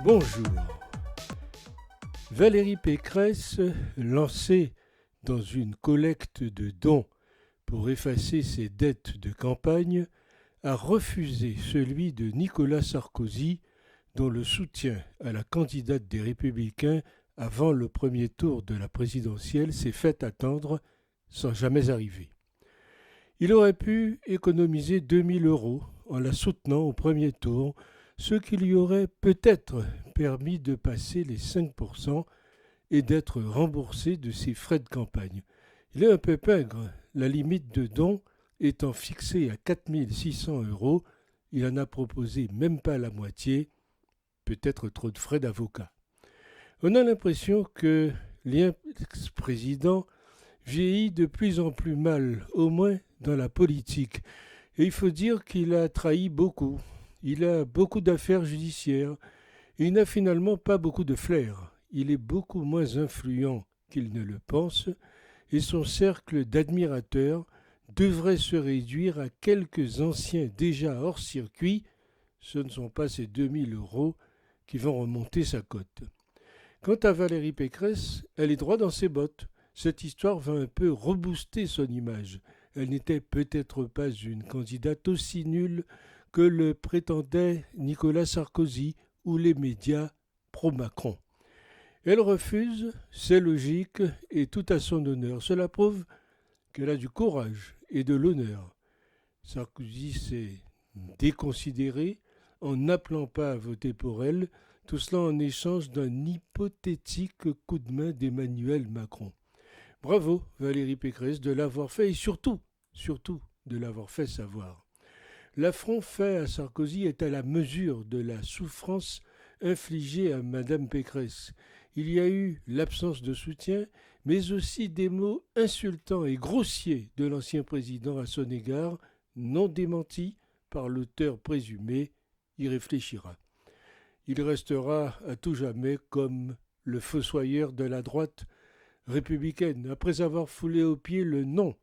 Bonjour. Valérie Pécresse, lancée dans une collecte de dons pour effacer ses dettes de campagne, a refusé celui de Nicolas Sarkozy, dont le soutien à la candidate des Républicains avant le premier tour de la présidentielle s'est fait attendre sans jamais arriver. Il aurait pu économiser 2000 € en la soutenant au premier tour, ce qui lui aurait peut-être permis de passer les 5% et d'être remboursé de ses frais de campagne. Il est un peu pingre, la limite de don étant fixée à 4 600 €, il en a proposé même pas la moitié, peut-être trop de frais d'avocat. On a l'impression que l'ex-président vieillit de plus en plus mal, au moins dans la politique. Et il faut dire qu'il a trahi beaucoup. Il a beaucoup d'affaires judiciaires et il n'a finalement pas beaucoup de flair. Il est beaucoup moins influent qu'il ne le pense et son cercle d'admirateurs devrait se réduire à quelques anciens déjà hors circuit. Ce ne sont pas ces 2000 € qui vont remonter sa cote. Quant à Valérie Pécresse, elle est droit dans ses bottes. Cette histoire va un peu rebooster son image. Elle n'était peut-être pas une candidate aussi nulle que le prétendait Nicolas Sarkozy ou les médias pro-Macron. Elle refuse, c'est logique et tout à son honneur. Cela prouve qu'elle a du courage et de l'honneur. Sarkozy s'est déconsidéré en n'appelant pas à voter pour elle, tout cela en échange d'un hypothétique coup de main d'Emmanuel Macron. Bravo Valérie Pécresse de l'avoir fait et surtout de l'avoir fait savoir. L'affront fait à Sarkozy est à la mesure de la souffrance infligée à Madame Pécresse. Il y a eu l'absence de soutien, mais aussi des mots insultants et grossiers de l'ancien président à son égard, non démentis par l'auteur présumé, y réfléchira. Il restera à tout jamais comme le fossoyeur de la droite républicaine, après avoir foulé aux pieds le non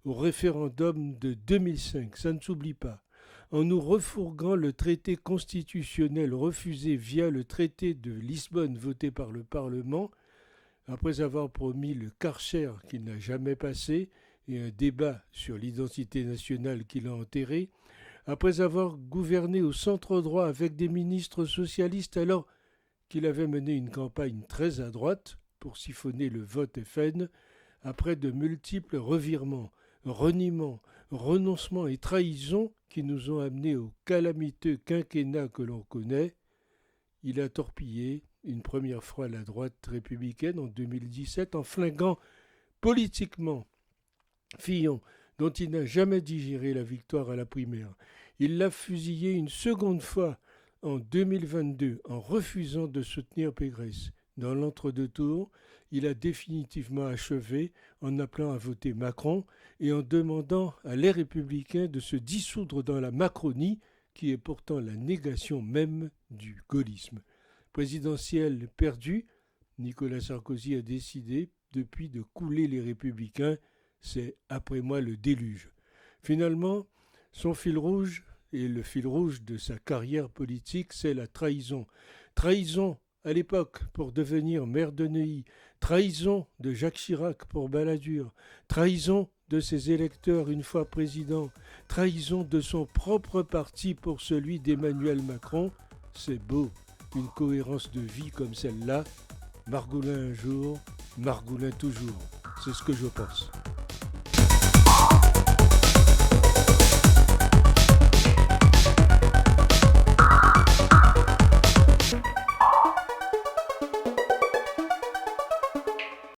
au référendum de 2005, ça ne s'oublie pas, en nous refourguant le traité constitutionnel refusé via le traité de Lisbonne voté par le Parlement, après avoir promis le Karcher qu'il n'a jamais passé et un débat sur l'identité nationale qu'il a enterré, après avoir gouverné au centre-droit avec des ministres socialistes alors qu'il avait mené une campagne très à droite pour siphonner le vote FN, après de multiples revirements, reniements, renoncements et trahisons qui nous ont amenés au calamiteux quinquennat que l'on connaît, il a torpillé une première fois la droite républicaine en 2017 en flinguant politiquement Fillon, dont il n'a jamais digéré la victoire à la primaire. Il l'a fusillé une seconde fois en 2022 en refusant de soutenir Pécresse. Dans l'entre-deux tours, il a définitivement achevé en appelant à voter Macron et en demandant à les Républicains de se dissoudre dans la Macronie, qui est pourtant la négation même du gaullisme. Présidentielle perdue, Nicolas Sarkozy a décidé depuis de couler les Républicains. C'est après moi le déluge. Finalement, son fil rouge et le fil rouge de sa carrière politique, c'est la trahison. Trahison à l'époque pour devenir maire de Neuilly, trahison de Jacques Chirac pour Balladur, trahison de ses électeurs une fois président, trahison de son propre parti pour celui d'Emmanuel Macron. C'est beau, une cohérence de vie comme celle-là. Margoulin un jour, Margoulin toujours. C'est ce que je pense.